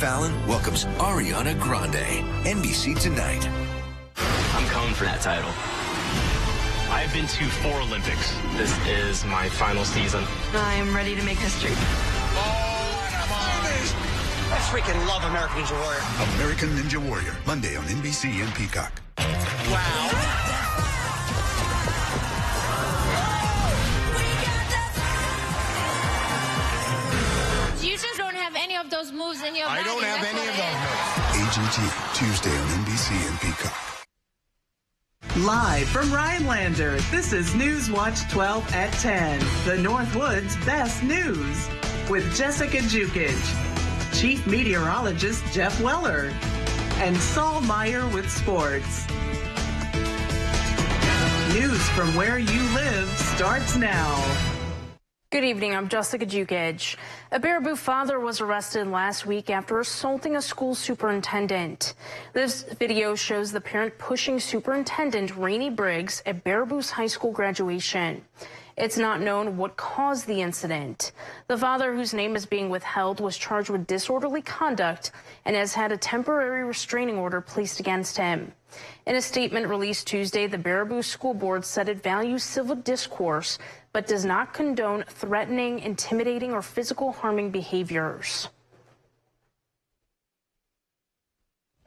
Fallon welcomes Ariana Grande. NBC Tonight. I'm coming for that title. I've been to 4 Olympics. This is my final season. I'm ready to make history. I freaking love American Ninja Warrior. American Ninja Warrior, Monday on NBC and Peacock. Wow. You just don't have any of those moves in your body. I don't have any of those moves. Agent T, Tuesday on NBC and Peacock. Live from Rhinelander, this is News Watch 12 at 10, the Northwoods' best news, with Jessica Jukic, Chief Meteorologist Jeff Weller, and Saul Meyer with sports. News from where you live starts now. Good evening, I'm Jessica Jukic. A Baraboo father was arrested last week after assaulting a school superintendent. This video shows the parent pushing Superintendent Rainey Briggs at Baraboo's high school graduation. It's not known what caused the incident. The father, whose name is being withheld, was charged with disorderly conduct and has had a temporary restraining order placed against him. In a statement released Tuesday, the Baraboo School Board said it values civil discourse, but does not condone threatening, intimidating, or physical harming behaviors.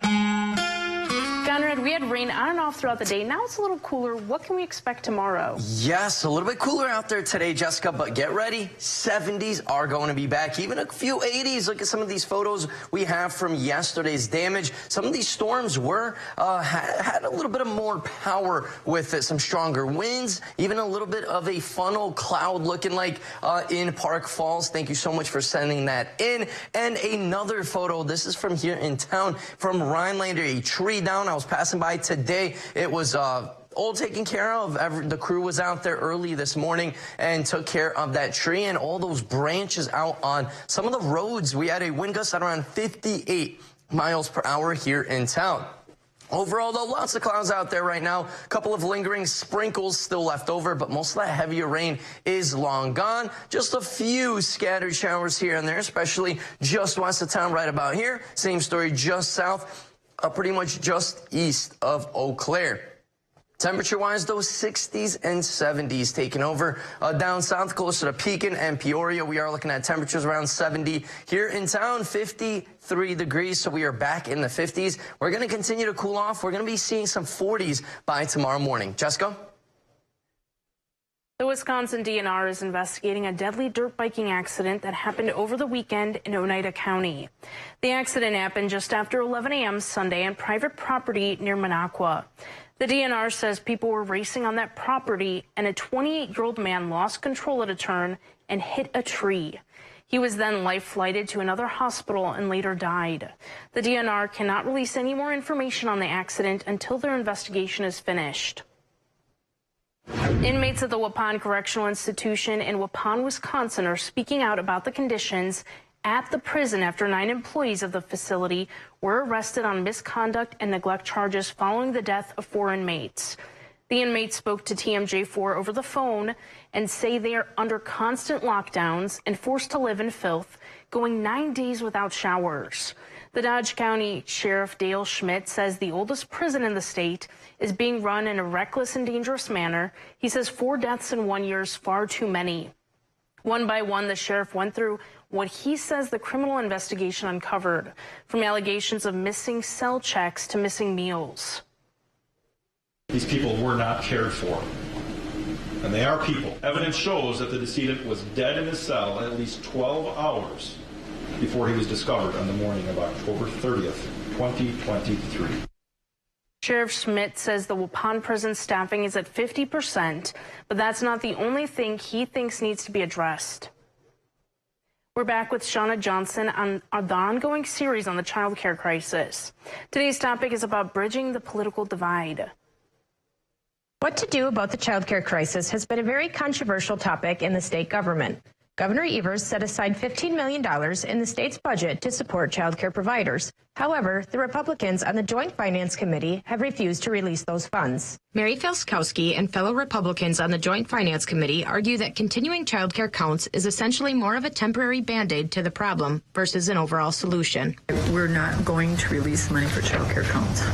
Conrad, we had rain on and off throughout the day. Now it's a little cooler. What can we expect tomorrow? Yes, a little bit cooler out there today, Jessica, but get ready. 70s are going to be back, even a few 80s. Look at some of these photos we have from yesterday's damage. Some of these storms were had a little bit of more power with it, some stronger winds, even a little bit of a funnel cloud looking like in Park Falls. Thank you so much for sending that in. And another photo, this is from here in town, from Rhinelander, a tree down. I was passing by today. It was all taken care of. The crew was out there early this morning and took care of that tree and all those branches out on some of the roads. We had a wind gust at around 58 miles per hour here in town. Overall, though, lots of clouds out there right now. A couple of lingering sprinkles still left over, but most of that heavier rain is long gone. Just a few scattered showers here and there, especially just west of town right about here. Same story just south, pretty much just east of Eau Claire. Temperature-wise, those 60s and 70s taking over down south, closer to Pekin and Peoria. We are looking at temperatures around 70 here in town, 53 degrees, so we are back in the 50s. We're going to continue to cool off. We're going to be seeing some 40s by tomorrow morning. Jessica? The Wisconsin DNR is investigating a deadly dirt biking accident that happened over the weekend in Oneida County. The accident happened just after 11 a.m. Sunday on private property near Minocqua. The DNR says people were racing on that property and a 28-year-old man lost control at a turn and hit a tree. He was then life-flighted to another hospital and later died. The DNR cannot release any more information on the accident until their investigation is finished. Inmates at the Waupun Correctional Institution in Waupun, Wisconsin are speaking out about the conditions at the prison after 9 employees of the facility were arrested on misconduct and neglect charges following the death of 4 inmates. The inmates spoke to TMJ4 over the phone and say they are under constant lockdowns and forced to live in filth, going 9 days without showers. The Dodge County Sheriff Dale Schmidt says the oldest prison in the state is being run in a reckless and dangerous manner. He says 4 deaths in 1 year is far too many. One by one, the sheriff went through what he says the criminal investigation uncovered, from allegations of missing cell checks to missing meals. These people were not cared for, and they are people. Evidence shows that the decedent was dead in his cell at least 12 hours before he was discovered on the morning of October 30th, 2023. Sheriff Schmidt says the Waupun prison staffing is at 50%, but that's not the only thing he thinks needs to be addressed. We're back with Shauna Johnson on the ongoing series on the child care crisis. Today's topic is about bridging the political divide. What to do about the child care crisis has been a very controversial topic in the state government. Governor Evers set aside $15 million in the state's budget to support child care providers. However, the Republicans on the Joint Finance Committee have refused to release those funds. Mary Felskowski and fellow Republicans on the Joint Finance Committee argue that continuing child care counts is essentially more of a temporary Band-Aid to the problem versus an overall solution. We're not going to release money for child care counts.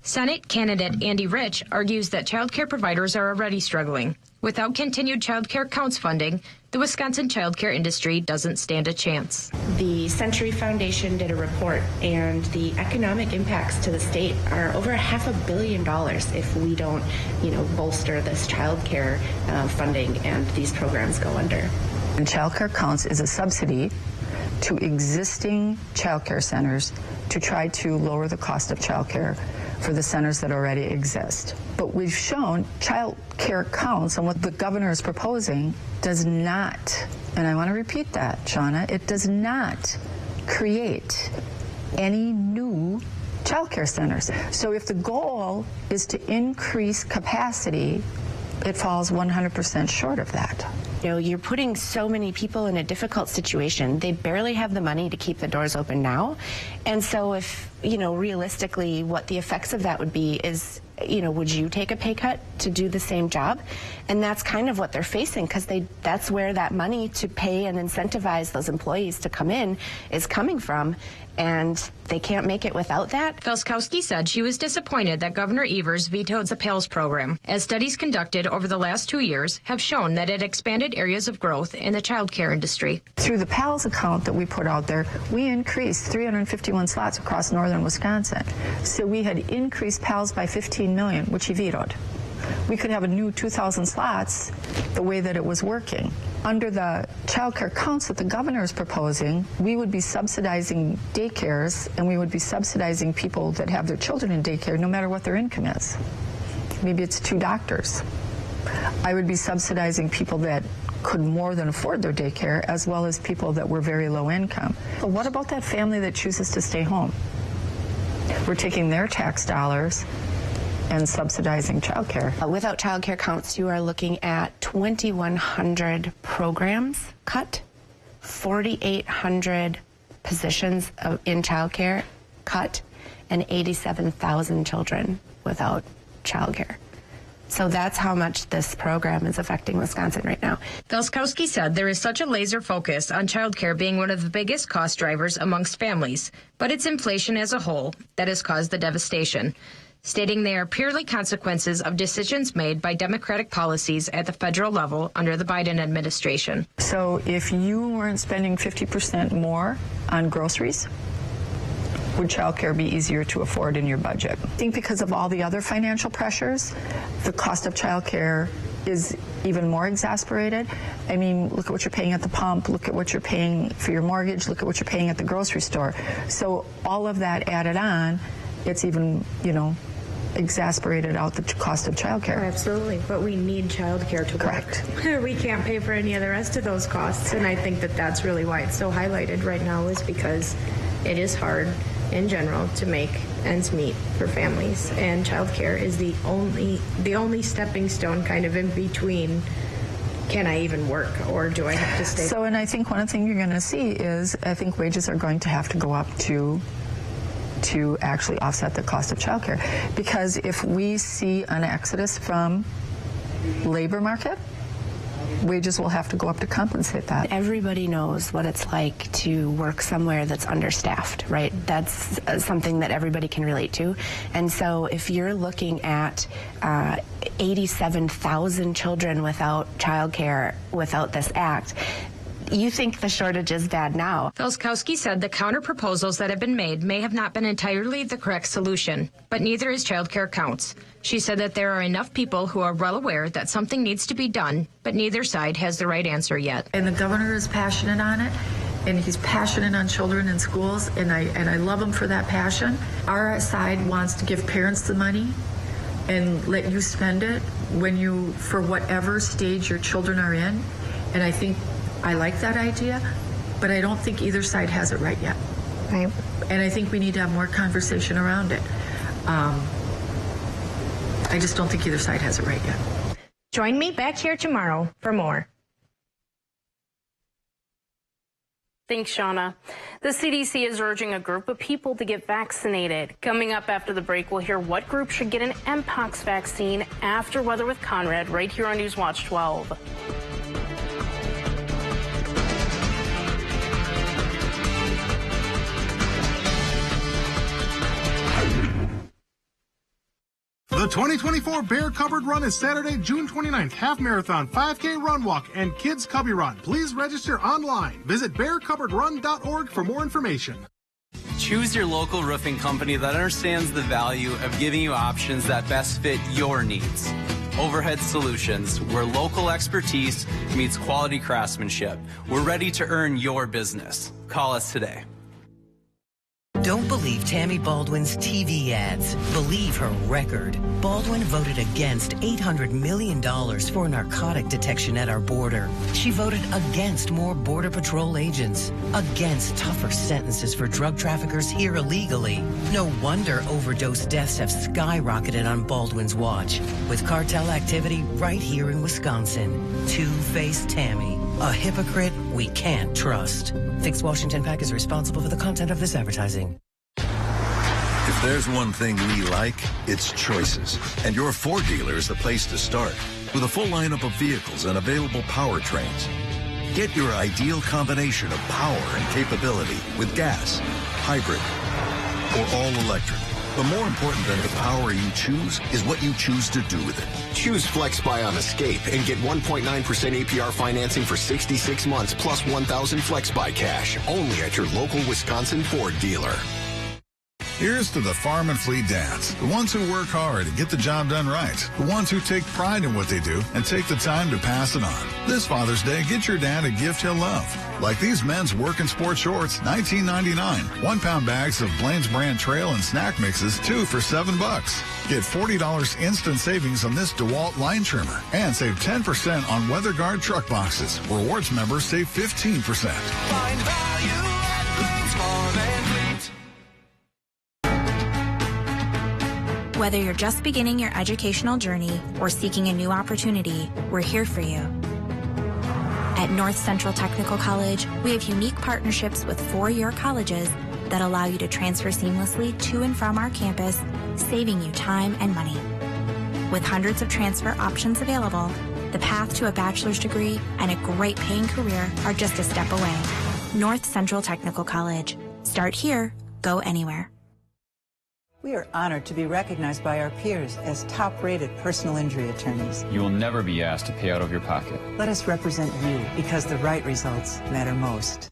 Senate candidate Andy Rich argues that child care providers are already struggling. Without continued child care counts funding, the Wisconsin child care industry doesn't stand a chance. The Century Foundation did a report, and the economic impacts to the state are over $500 million if we don't, bolster this child care funding and these programs go under. And child care counts is a subsidy to existing child care centers to try to lower the cost of child care for the centers that already exist. But we've shown child care counts, and what the governor is proposing does not, and I want to repeat that, Shauna, it does not create any new child care centers. So if the goal is to increase capacity, it falls 100% short of that. You're putting so many people in a difficult situation. They barely have the money to keep the doors open now. And so if, realistically what the effects of that would be is, would you take a pay cut to do the same job? And that's kind of what they're facing, because that's where that money to pay and incentivize those employees to come in is coming from. And they can't make it without that. Felskowski said she was disappointed that Governor Evers vetoed the PALS program, as studies conducted over the last 2 years have shown that it expanded areas of growth in the child care industry. Through the PALS account that we put out there, we increased 351 slots across northern Wisconsin. So we had increased PALS by 15 million, which he vetoed. We could have a new 2,000 slots the way that it was working. Under the child care counts that the governor is proposing, we would be subsidizing daycares, and we would be subsidizing people that have their children in daycare no matter what their income is. Maybe it's 2 doctors. I would be subsidizing people that could more than afford their daycare, as well as people that were very low income. But what about that family that chooses to stay home? We're taking their tax dollars and subsidizing childcare. Without childcare counts, you are looking at 2,100 programs cut, 4,800 positions in childcare cut, and 87,000 children without childcare. So that's how much this program is affecting Wisconsin right now. Felskowski said there is such a laser focus on childcare being one of the biggest cost drivers amongst families, but it's inflation as a whole that has caused the devastation, stating they are purely consequences of decisions made by Democratic policies at the federal level under the Biden administration. So if you weren't spending 50% more on groceries, would childcare be easier to afford in your budget? I think because of all the other financial pressures, the cost of childcare is even more exasperated. I mean, look at what you're paying at the pump, look at what you're paying for your mortgage, look at what you're paying at the grocery store. So all of that added on, it's even, exasperated out the cost of childcare. Absolutely, but we need childcare to Correct. work. We can't pay for any of the rest of those costs, and I think that that's really why it's so highlighted right now, is because it is hard in general to make ends meet for families, and childcare is the only stepping stone kind of in between. Can I even work, or do I have to stay? So, and I think one thing you're going to see is, I think wages are going to have to go up to actually offset the cost of childcare. Because if we see an exodus from labor market, wages will have to go up to compensate that. Everybody knows what it's like to work somewhere that's understaffed, right? That's something that everybody can relate to. And so if you're looking at 87,000 children without childcare without this act, you think the shortage is bad now. Felskowski said the counter proposals that have been made may have not been entirely the correct solution, but neither is childcare counts. She said that there are enough people who are well aware that something needs to be done, but neither side has the right answer yet. And the governor is passionate on it, and he's passionate on children in schools, and I love him for that passion. Our side wants to give parents the money and let you spend it for whatever stage your children are in. And I like that idea, but I don't think either side has it right yet. Right. And I think we need to have more conversation around it. I just don't think either side has it right yet. Join me back here tomorrow for more. Thanks, Shauna. The CDC is urging a group of people to get vaccinated. Coming up after the break, we'll hear what group should get an Mpox vaccine after Weather with Conrad right here on Newswatch 12. The 2024 Bear Cupboard Run is Saturday, June 29th. Half marathon, 5K run walk, and Kids Cubby Run. Please register online. Visit bearcupboardrun.org for more information. Choose your local roofing company that understands the value of giving you options that best fit your needs. Overhead Solutions, where local expertise meets quality craftsmanship. We're ready to earn your business. Call us today. Don't believe Tammy Baldwin's TV ads. Believe her record. Baldwin voted against $800 million for narcotic detection at our border. She voted against more Border Patrol agents, against tougher sentences for drug traffickers here illegally. No wonder overdose deaths have skyrocketed on Baldwin's watch, with cartel activity right here in Wisconsin. Two-faced Tammy, a hypocrite we can't trust. Fix Washington PAC is responsible for the content of this advertising. If there's one thing we like, it's choices. And your Ford dealer is the place to start. With a full lineup of vehicles and available powertrains. Get your ideal combination of power and capability with gas, hybrid, or all electric. But more important than the power you choose is what you choose to do with it. Choose FlexBuy on Escape and get 1.9% APR financing for 66 months plus $1,000 FlexBuy cash. Only at your local Wisconsin Ford dealer. Here's to the farm and fleet dads, the ones who work hard and get the job done right, the ones who take pride in what they do and take the time to pass it on. This Father's Day, get your dad a gift he'll love, like these men's work and sport shorts, $19.99. 1-pound bags of Blaine's brand trail and snack mixes, 2 for $7. Get $40 instant savings on this DeWalt line trimmer and save 10% on WeatherGuard truck boxes. Rewards members save 15%. Find value at Blaine's Farm and Fleet. Whether you're just beginning your educational journey or seeking a new opportunity, we're here for you. At North Central Technical College, we have unique partnerships with 4-year colleges that allow you to transfer seamlessly to and from our campus, saving you time and money. With hundreds of transfer options available, the path to a bachelor's degree and a great paying career are just a step away. North Central Technical College. Start here, go anywhere. We are honored to be recognized by our peers as top-rated personal injury attorneys. You will never be asked to pay out of your pocket. Let us represent you because the right results matter most.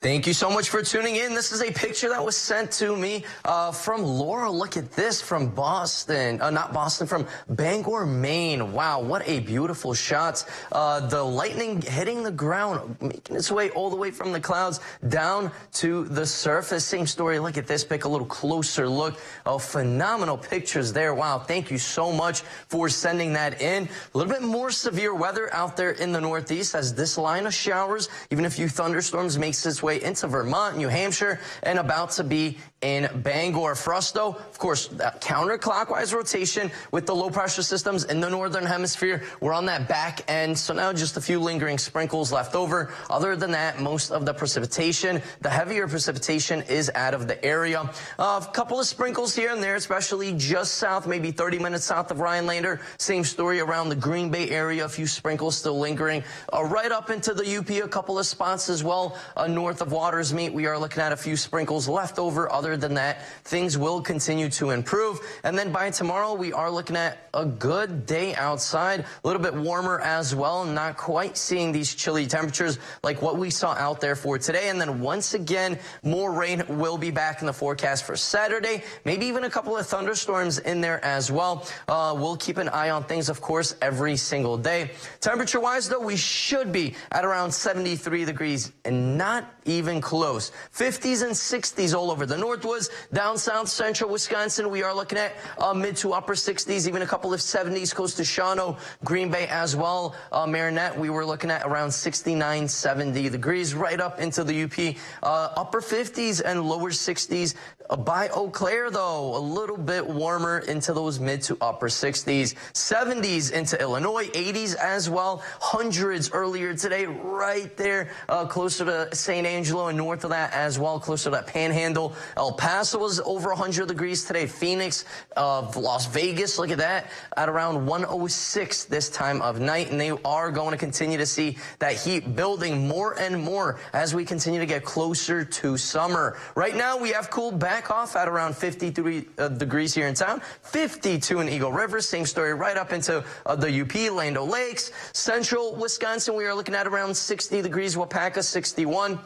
Thank you so much for tuning in. This is a picture that was sent to me from Laura. Look at this from Boston. Not Boston, from Bangor, Maine. Wow, what a beautiful shot. The lightning hitting the ground, making its way all the way from the clouds down to the surface. Same story. Look at this pic, a little closer look. Oh, phenomenal pictures there. Wow, thank you so much for sending that in. A little bit more severe weather out there in the Northeast as this line of showers, even a few thunderstorms, makes its way into Vermont, New Hampshire, and about to be in Bangor. For us, though, of course, that counterclockwise rotation with the low pressure systems in the northern hemisphere. We're on that back end, so now just a few lingering sprinkles left over. Other than that, most of the precipitation, the heavier precipitation, is out of the area. A couple of sprinkles here and there, especially just south, maybe 30 minutes south of Rhinelander. Same story around the Green Bay area. A few sprinkles still lingering. Right up into the UP, a couple of spots as well. North of Watersmeet, we are looking at a few sprinkles left over. Other than that, things will continue to improve. And then by tomorrow, we are looking at a good day outside, a little bit warmer as well, not quite seeing these chilly temperatures like what we saw out there for today. And then once again, more rain will be back in the forecast for Saturday, maybe even a couple of thunderstorms in there as well. We'll keep an eye on things, of course, every single day. Temperature-wise, though, we should be at around 73 degrees and not even close. 50s and 60s all over the north. Northwoods, down south central Wisconsin, we are looking at mid to upper 60s, even a couple of 70s close to Shawano, Green Bay as well. Marinette, we were looking at around 69, 70 degrees, right up into the UP. Upper 50s and lower 60s. By Eau Claire, though, a little bit warmer into those mid to upper 60s. 70s into Illinois, 80s as well. Hundreds earlier today, right there, closer to St. Angelo and north of that as well, closer to that Panhandle. El Paso was over 100 degrees today. Phoenix, Las Vegas, look at that, at around 106 this time of night. And they are going to continue to see that heat building more and more as we continue to get closer to summer. Right now, we have cooled back off at around 53 degrees here in town, 52 in Eagle River. Same story right up into the UP, Land O' Lakes. Central Wisconsin, we are looking at around 60 degrees. Wapaka, 61.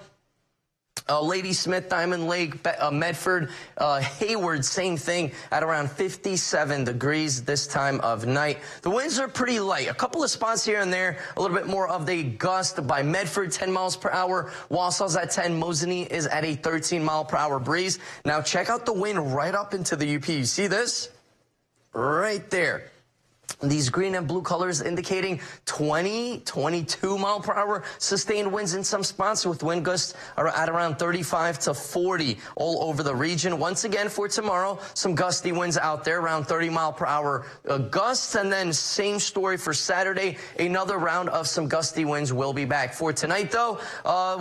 Ladysmith, Diamond Lake, Medford, Hayward, same thing at around 57 degrees this time of night. The winds are pretty light. A couple of spots here and there, a little bit more of the gust by Medford, 10 miles per hour. Wausau's at 10. Mosinee is at a 13 mile per hour breeze. Now check out the wind right up into the UP. You see this? Right there. These green and blue colors indicating 20, 22 mile per hour sustained winds in some spots with wind gusts are at around 35 to 40 all over the region. Once again for tomorrow, some gusty winds out there around 30 mile per hour gusts. And then same story for Saturday. Another round of some gusty winds will be back. For tonight, though,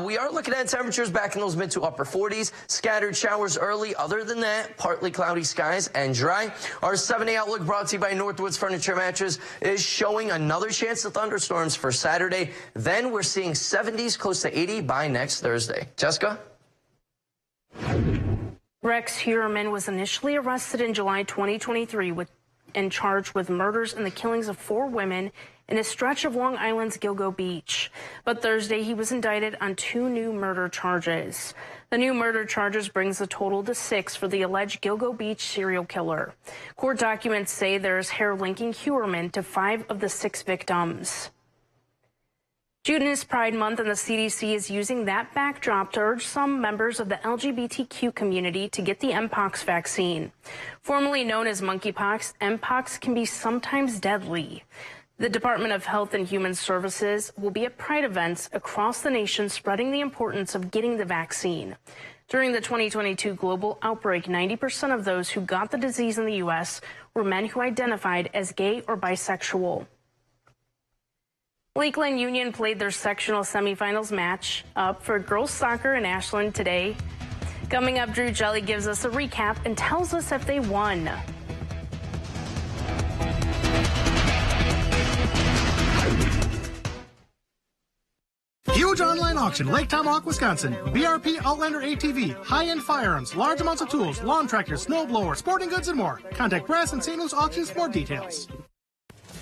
we are looking at temperatures back in those mid to upper 40s. Scattered showers early. Other than that, partly cloudy skies and dry. Our 7-day outlook brought to you by Northwoods Furniture Mattress is showing another chance of thunderstorms for Saturday. Then we're seeing 70s close to 80 by next Thursday. Jessica? Rex Heuermann was initially arrested in July 2023 and charged with murders and the killings of 4 women in a stretch of Long Island's Gilgo Beach. But Thursday, he was indicted on 2 new murder charges. The new murder charges brings the total to 6 for the alleged Gilgo Beach serial killer. Court documents say there's hair linking Heuermann to 5 of the 6 victims. June is Pride Month, and the CDC is using that backdrop to urge some members of the LGBTQ community to get the Mpox vaccine. Formerly known as monkeypox, Mpox can be sometimes deadly. The Department of Health and Human Services will be at Pride events across the nation spreading the importance of getting the vaccine. During the 2022 global outbreak, 90% of those who got the disease in the U.S. were men who identified as gay or bisexual. Lakeland Union played their sectional semifinals match up for girls soccer in Ashland today. Coming up, Drew Jelly gives us a recap and tells us if they won. Huge online auction, Lake Tomahawk, Wisconsin. BRP Outlander ATV, high-end firearms, large amounts of tools, lawn tractors, snow blower, sporting goods, and more. Contact Brass and St. Louis Auctions for more details.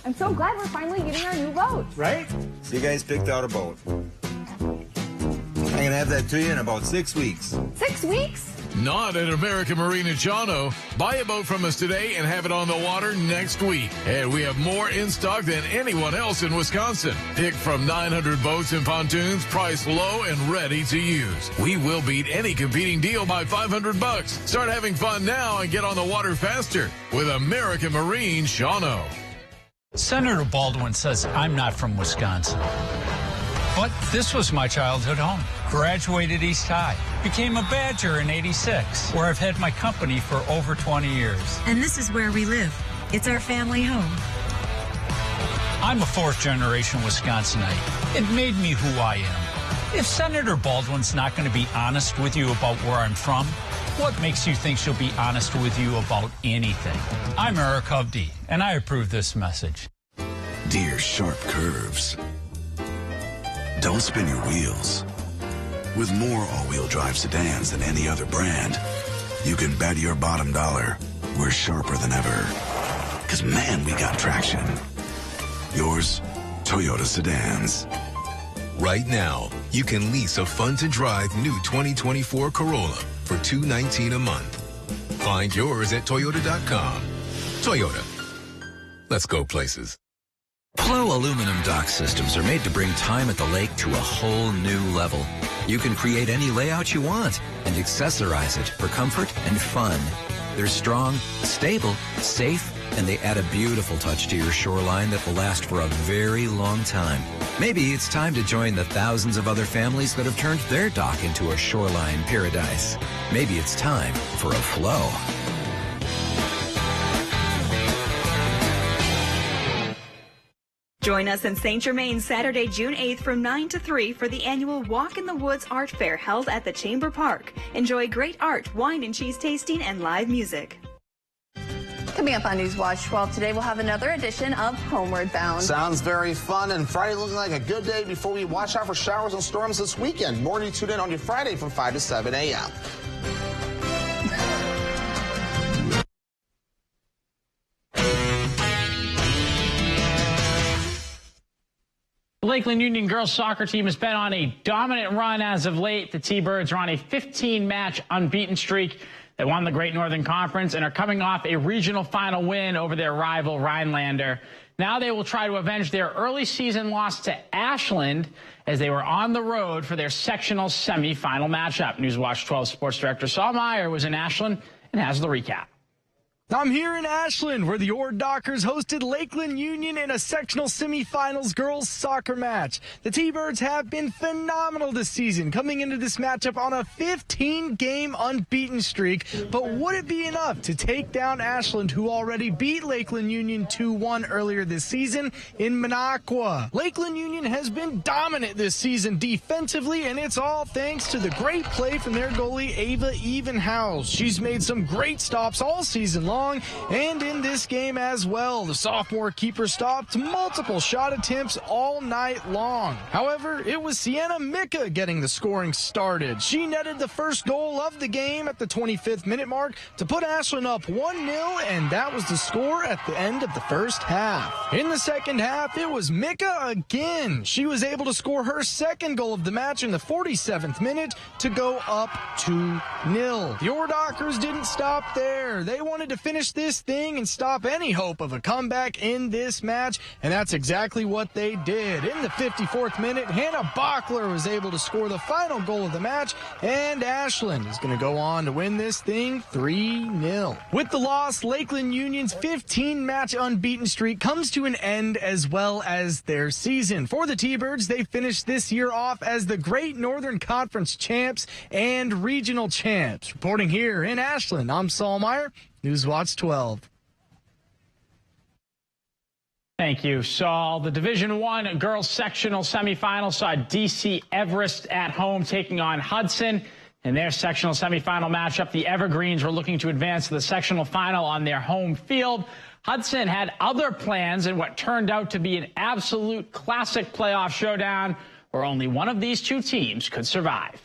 I'm so glad we're finally getting our new boat. Right? So you guys picked out a boat. I'm going to have that to you in about 6 weeks. 6 weeks? Not at American Marine in Shawano. Buy a boat from us today and have it on the water next week. And we have more in stock than anyone else in Wisconsin. Pick from 900 boats and pontoons, priced low and ready to use. We will beat any competing deal by $500. Start having fun now and get on the water faster with American Marine Shawano. Senator Baldwin says I'm not from Wisconsin. But this was my childhood home. Graduated East High. Became a Badger in '86, where I've had my company for over 20 years. And this is where we live. It's our family home. I'm a 4th-generation Wisconsinite. It made me who I am. If Senator Baldwin's not going to be honest with you about where I'm from, what makes you think she'll be honest with you about anything? I'm Eric Hovde, and I approve this message. Dear sharp curves. Don't spin your wheels. With more all-wheel drive sedans than any other brand, you can bet your bottom dollar we're sharper than ever. Because, man, we got traction. Yours, Toyota Sedans. Right now, you can lease a fun-to-drive new 2024 Corolla for $219 a month. Find yours at Toyota.com. Toyota. Let's go places. Flow aluminum dock systems are made to bring time at the lake to a whole new level. You can create any layout you want and accessorize it for comfort and fun. They're strong, stable, safe, and they add a beautiful touch to your shoreline that will last for a very long time. Maybe it's time to join the thousands of other families that have turned their dock into a shoreline paradise. Maybe it's time for a Flow. Join us in St. Germain Saturday, June 8th from 9 to 3 for the annual Walk in the Woods Art Fair held at the Chamber Park. Enjoy great art, wine and cheese tasting, and live music. Coming up on Newswatch 12 today, we'll have another edition of Homeward Bound. Sounds very fun, and Friday looking like a good day before we watch out for showers and storms this weekend. More to tune in on your Friday from 5 to 7 a.m. The Lakeland Union girls soccer team has been on a dominant run as of late. The T-Birds are on a 15-match unbeaten streak. They won the Great Northern Conference and are coming off a regional final win over their rival Rhinelander. Now they will try to avenge their early season loss to Ashland as they were on the road for their sectional semifinal matchup. Newswatch 12 Sports Director Saul Meyer was in Ashland and has the recap. I'm here in Ashland, where the Ord Dockers hosted Lakeland Union in a sectional semifinals girls soccer match. The T-Birds have been phenomenal this season, coming into this matchup on a 15-game unbeaten streak. But would it be enough to take down Ashland, who already beat Lakeland Union 2-1 earlier this season in Minocqua? Lakeland Union has been dominant this season defensively, and it's all thanks to the great play from their goalie, Ava Evenhouse. She's made some great stops all season long, and in this game as well. The sophomore keeper stopped multiple shot attempts all night long. However, it was Sienna Micka getting the scoring started. She netted the first goal of the game at the 25th minute mark to put Ashland up 1-0, and that was the score at the end of the first half. In the second half, it was Micka again. She was able to score her second goal of the match in the 47th minute to go up 2-0. The Ord Dockers didn't stop there. They wanted to finish this thing and stop any hope of a comeback in this match, and that's exactly what they did. In the 54th minute, Hannah Bachler was able to score the final goal of the match, and Ashland is going to go on to win this thing 3-0. With the loss, Lakeland Union's 15-match unbeaten streak comes to an end, as well as their season. For the T-Birds, they finished this year off as the Great Northern Conference champs and regional champs. Reporting here in Ashland, I'm Saul Meyer, Newswatch 12. Thank you, Saul. The Division I girls sectional semifinal saw DC Everest at home taking on Hudson. In their sectional semifinal matchup, the Evergreens were looking to advance to the sectional final on their home field. Hudson had other plans in what turned out to be an absolute classic playoff showdown where only one of these two teams could survive.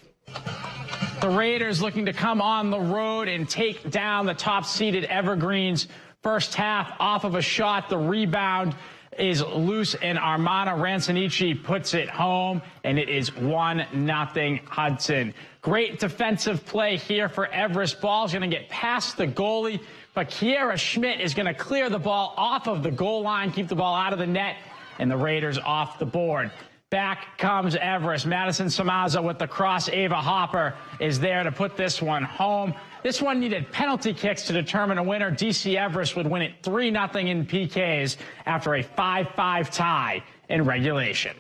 The Raiders looking to come on the road and take down the top-seeded Evergreens. First half off of a shot. The rebound is loose, and Armana Rancinici puts it home, and it is 1-0 Hudson. Great defensive play here for Everest. Ball's going to get past the goalie, but Kiera Schmidt is going to clear the ball off of the goal line, keep the ball out of the net, and the Raiders off the board. Back comes Everest. Madison Samaza with the cross. Ava Hopper is there to put this one home. This one needed penalty kicks to determine a winner. DC Everest would win it 3-0 in PKs after a 5-5 tie in regulation.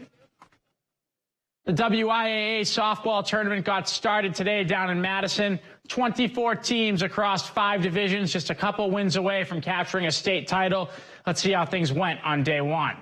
The WIAA softball tournament got started today down in Madison. 24 teams across 5 divisions, just a couple wins away from capturing a state title. Let's see how things went on day one.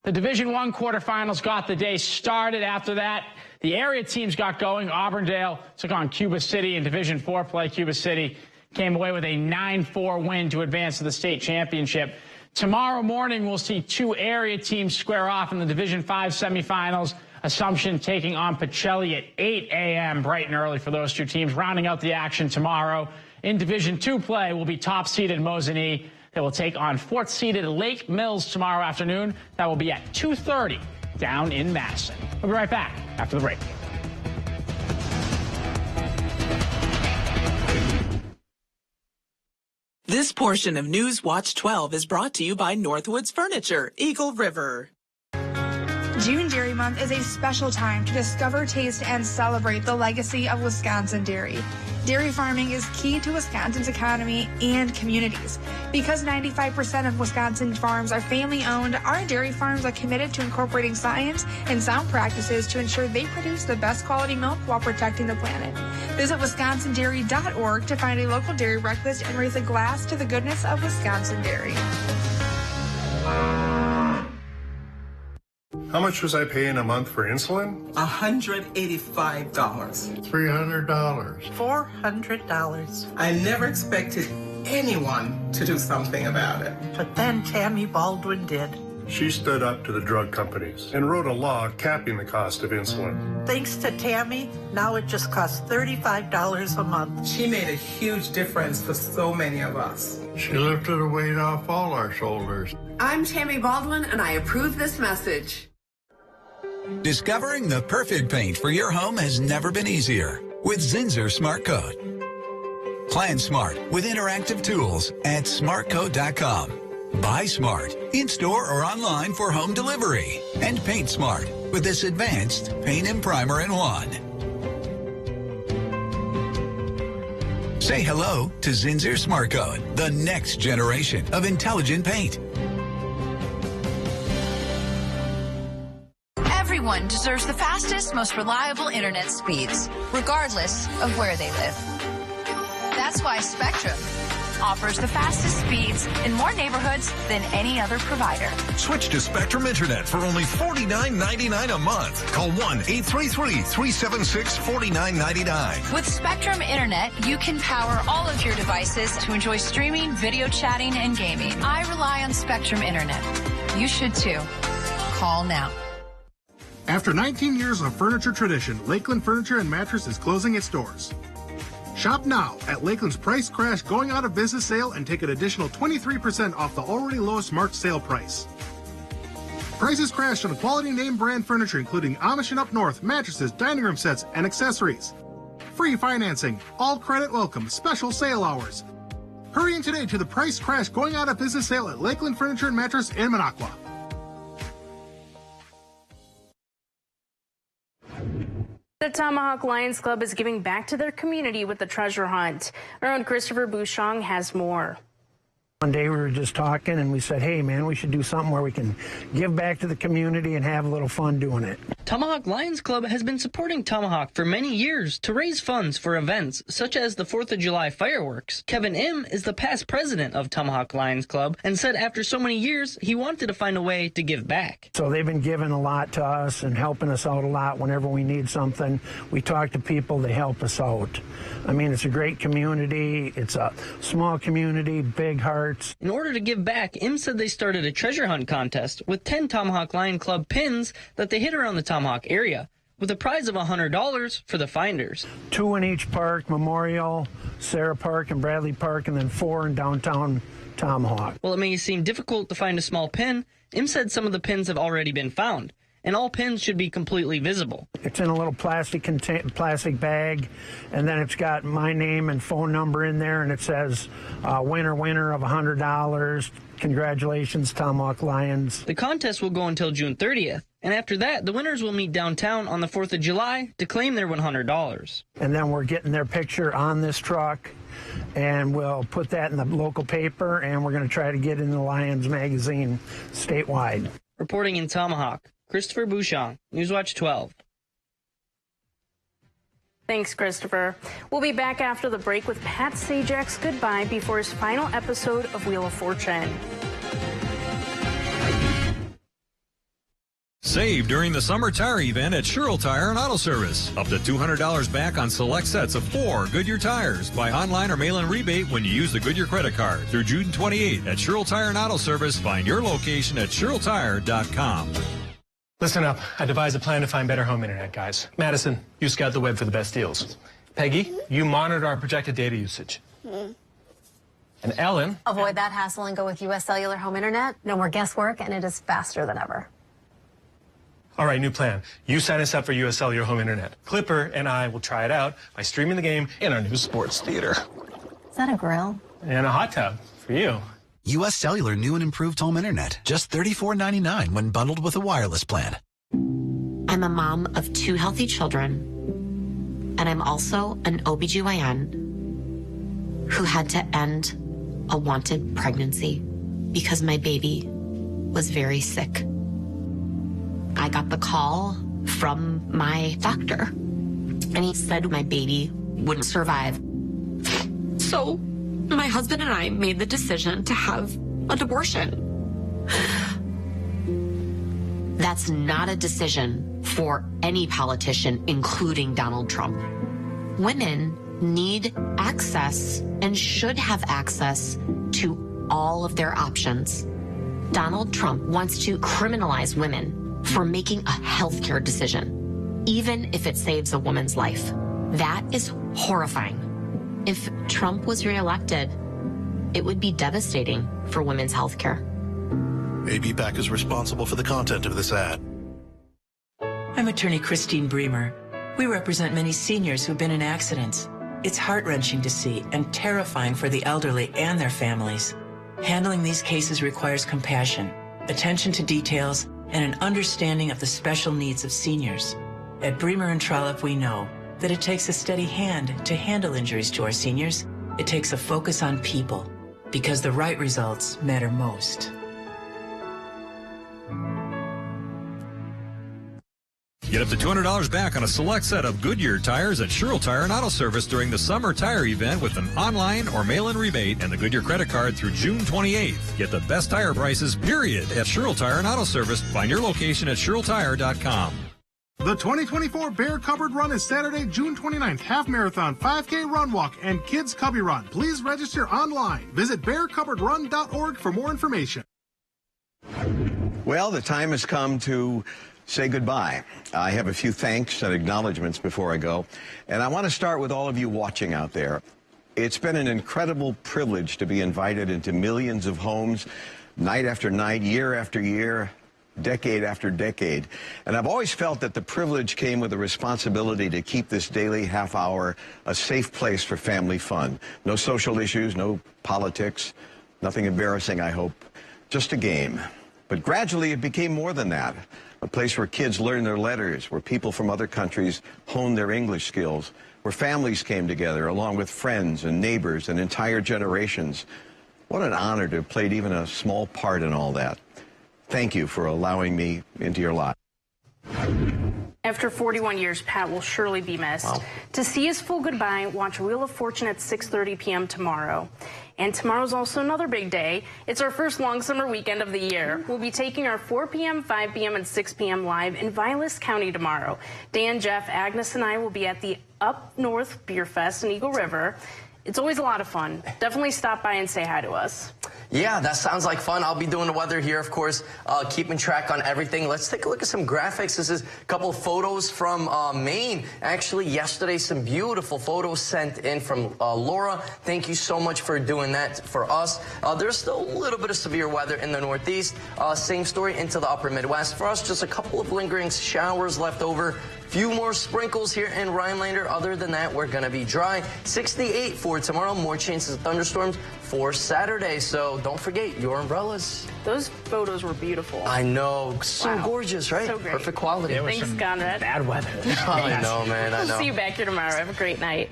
The Division I quarterfinals got the day started. After that, the area teams got going. Auburndale took on Cuba City in Division IV play. Cuba City came away with a 9-4 win to advance to the state championship. Tomorrow morning, we'll see 2 area teams square off in the Division V semifinals. Assumption taking on Pacelli at 8 a.m. bright and early for those 2 teams. Rounding out the action tomorrow in Division II play will be top-seeded Mosinee. They will take on 4th-seeded Lake Mills tomorrow afternoon. That will be at 2:30 down in Madison. We'll be right back after the break. This This portion of News Watch 12 is brought to you by Northwoods Furniture, Eagle River. June Dairy Month is a special time to discover, taste, and celebrate the legacy of Wisconsin dairy. Dairy farming is key to Wisconsin's economy and communities. Because 95% of Wisconsin farms are family-owned, our dairy farms are committed to incorporating science and sound practices to ensure they produce the best quality milk while protecting the planet. Visit wisconsindairy.org to find a local dairy breakfast and raise a glass to the goodness of Wisconsin dairy. How much was I paying a month for insulin? $185. $300. $400. I never expected anyone to do something about it. But then Tammy Baldwin did. She stood up to the drug companies and wrote a law capping the cost of insulin. Thanks to Tammy, now it just costs $35 a month. She made a huge difference for so many of us. She lifted a weight off all our shoulders. I'm Tammy Baldwin, and I approve this message. Discovering the perfect paint for your home has never been easier with Zinsser Smart Coat. Plan smart with interactive tools at smartcoat.com. Buy smart in-store or online for home delivery. And paint smart with this advanced paint and primer in one. Say hello to Zinsser Smart Coat, the next generation of intelligent paint. Everyone deserves the fastest, most reliable internet speeds, regardless of where they live. That's why Spectrum offers the fastest speeds in more neighborhoods than any other provider. Switch to Spectrum Internet for only $49.99 a month. Call 1-833-376-4999. With Spectrum Internet, you can power all of your devices to enjoy streaming, video chatting, and gaming. I rely on Spectrum Internet. You should too. Call now. After 19 years of furniture tradition, Lakeland Furniture and Mattress is closing its doors. Shop now at Lakeland's Price Crash Going Out of Business sale and take an additional 23% off the already lowest March sale price. Prices crashed on quality name brand furniture including Amish and Up North, mattresses, dining room sets, and accessories. Free financing, all credit welcome, special sale hours. Hurry in today to the Price Crash Going Out of Business sale at Lakeland Furniture and Mattress in Minocqua. The Tomahawk Lions Club is giving back to their community with the treasure hunt. Our own Christopher Bouchong has more. One day we were just talking and we said, hey man, we should do something where we can give back to the community and have a little fun doing it. Tomahawk Lions Club has been supporting Tomahawk for many years to raise funds for events such as the 4th of July fireworks. Kevin Im is the past president of Tomahawk Lions Club and said after so many years, he wanted to find a way to give back. So they've been giving a lot to us and helping us out a lot whenever we need something. We talk to people, they help us out. I mean, it's a great community. It's a small community, big hearts. In order to give back, Im said they started a treasure hunt contest with 10 Tomahawk Lion Club pins that they hid around the Tomahawk area, with a prize of $100 for the finders. 2 in each park, Memorial, Sarah Park, and Bradley Park, and then 4 in downtown Tomahawk. While it may seem difficult to find a small pin, Im said some of the pins have already been found, and all pins should be completely visible. It's in a little plastic bag, and then it's got my name and phone number in there, and it says, winner of $100. Congratulations, Tomahawk Lions. The contest will go until June 30th, and after that, the winners will meet downtown on the 4th of July to claim their $100. And then we're getting their picture on this truck, and we'll put that in the local paper, and we're going to try to get in the Lions magazine statewide. Reporting in Tomahawk, Christopher Bouchong, Newswatch 12. Thanks, Christopher. We'll be back after the break with Pat Sajak's goodbye before his final episode of Wheel of Fortune. Save during the summer tire event at Sherrill Tire and Auto Service. Up to $200 back on select sets of 4 Goodyear tires. Buy online or mail-in rebate when you use the Goodyear credit card. Through June 28th at Sherrill Tire and Auto Service. Find your location at SherrillTire.com. Listen up. I devised a plan to find better home internet, guys. Madison, you scout the web for the best deals. Peggy, you monitor our projected data usage. And Ellen... Avoid that hassle and go with U.S. Cellular Home Internet. No more guesswork, and it is faster than ever. All right, new plan. You sign us up for U.S. Cellular Home Internet. Clipper and I will try it out by streaming the game in our new sports theater. Is that a grill? And a hot tub For you. U.S. Cellular new and improved home internet. Just $34.99 when bundled with a wireless plan. I'm a mom of 2 healthy children, and I'm also an OBGYN who had to end a wanted pregnancy because my baby was very sick. I got the call from my doctor, and he said my baby wouldn't survive. So my husband and I made the decision to have an abortion. That's not a decision for any politician, including Donald Trump. Women need access and should have access to all of their options. Donald Trump wants to criminalize women for making a healthcare decision, even if it saves a woman's life. That is horrifying. If Trump was reelected, it would be devastating for women's healthcare. AB PAC is responsible for the content of this ad. I'm attorney Christine Bremer. We represent many seniors who've been in accidents. It's heart-wrenching to see and terrifying for the elderly and their families. Handling these cases requires compassion, attention to details, and an understanding of the special needs of seniors. At Bremer and Trollope, we know that it takes a steady hand to handle injuries to our seniors. It takes a focus on people, because the right results matter most. Get up to $200 back on a select set of Goodyear tires at Sherrill Tire and Auto Service during the summer tire event with an online or mail-in rebate and the Goodyear credit card through June 28th. Get the best tire prices, period, at Sherrill Tire and Auto Service. Find your location at SherrillTire.com. The 2024 Bear Cupboard Run is Saturday, June 29th. Half marathon, 5K run walk, and kids cubby run. Please register online. Visit bearcupboardrun.org for more information. Well, the time has come to say goodbye. I have a few thanks and acknowledgments before I go, and I want to start with all of you watching out there. It's been an incredible privilege to be invited into millions of homes, night after night, year after year, decade after decade. And I've always felt that the privilege came with the responsibility to keep this daily half hour a safe place for family fun. No social issues, no politics, nothing embarrassing, I hope. Just a game. But gradually it became more than that. A place where kids learn their letters, where people from other countries hone their English skills, where families came together along with friends and neighbors and entire generations. What an honor to have played even a small part in all that. Thank you for allowing me into your life. After 41 years, Pat will surely be missed. Wow. To see his full goodbye, watch Wheel of Fortune at 6:30 p.m. tomorrow. And tomorrow's also another big day. It's our first long summer weekend of the year. We'll be taking our 4 p.m., 5 p.m., and 6 p.m. live in Vilas County tomorrow. Dan, Jeff, Agnes, and I will be at the Up North Beer Fest in Eagle River. It's always a lot of fun. Definitely stop by and say hi to us. Yeah, that sounds like fun. I'll be doing the weather here, of course, keeping track on everything. Let's take a look at some graphics. This is a couple of photos from Maine. Actually, yesterday, some beautiful photos sent in from Laura. Thank you so much for doing that for us. There's still a little bit of severe weather in the Northeast. Same story into the upper Midwest. For us, just a couple of lingering showers left over. Few more sprinkles here in Rhinelander. Other than that, we're going to be dry. 68 for tomorrow. More chances of thunderstorms for Saturday. So don't forget your umbrellas. Those photos were beautiful. I know. So gorgeous, right? So great. Perfect quality. Thanks, Conrad. Bad weather. I know, man. I know. We'll see you back here tomorrow. Have a great night.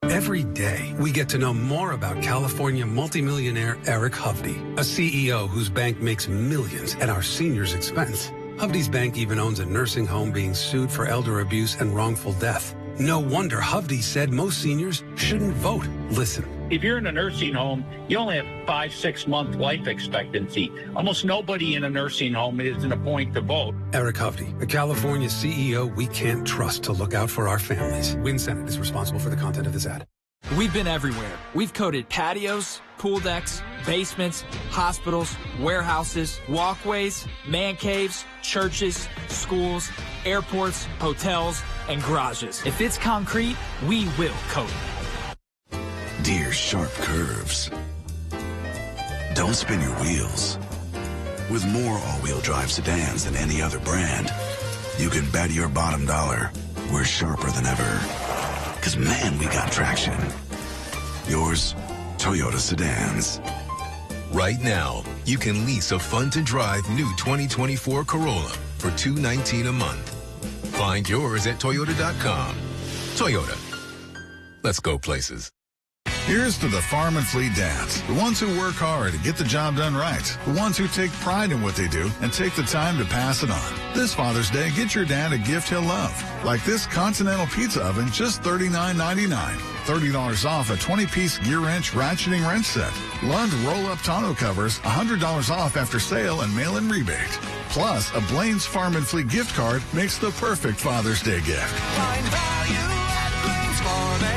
Every day, we get to know more about California multimillionaire Eric Hovde, a CEO whose bank makes millions at our seniors' expense. Hovde's bank even owns a nursing home being sued for elder abuse and wrongful death. No wonder Hovde said most seniors shouldn't vote. Listen. If you're in a nursing home, you only have 5-6 month life expectancy. Almost nobody in a nursing home is in a point to vote. Eric Hovde, a California CEO we can't trust to look out for our families. Win Senate is responsible for the content of this ad. We've been everywhere. We've coated patios, pool decks, basements, hospitals, warehouses, walkways, man caves, churches, schools, airports, hotels, and garages. If it's concrete, we will coat it. Dear sharp curves. Don't spin your wheels. With more all-wheel drive sedans than any other brand, you can bet your bottom dollar we're sharper than ever. Because, man, we got traction. Yours, Toyota Sedans. Right now, you can lease a fun-to-drive new 2024 Corolla for $219 a month. Find yours at Toyota.com. Toyota. Let's go places. Here's to the farm and fleet dads, the ones who work hard to get the job done right, the ones who take pride in what they do and take the time to pass it on. This Father's Day, get your dad a gift he'll love, like this Continental Pizza Oven, just $39.99. $30 off a 20-piece gear wrench ratcheting wrench set. Lund roll-up tonneau covers, $100 off after sale and mail-in rebate. Plus, a Blaine's Farm and Fleet gift card makes the perfect Father's Day gift. Find value at Blaine's Farm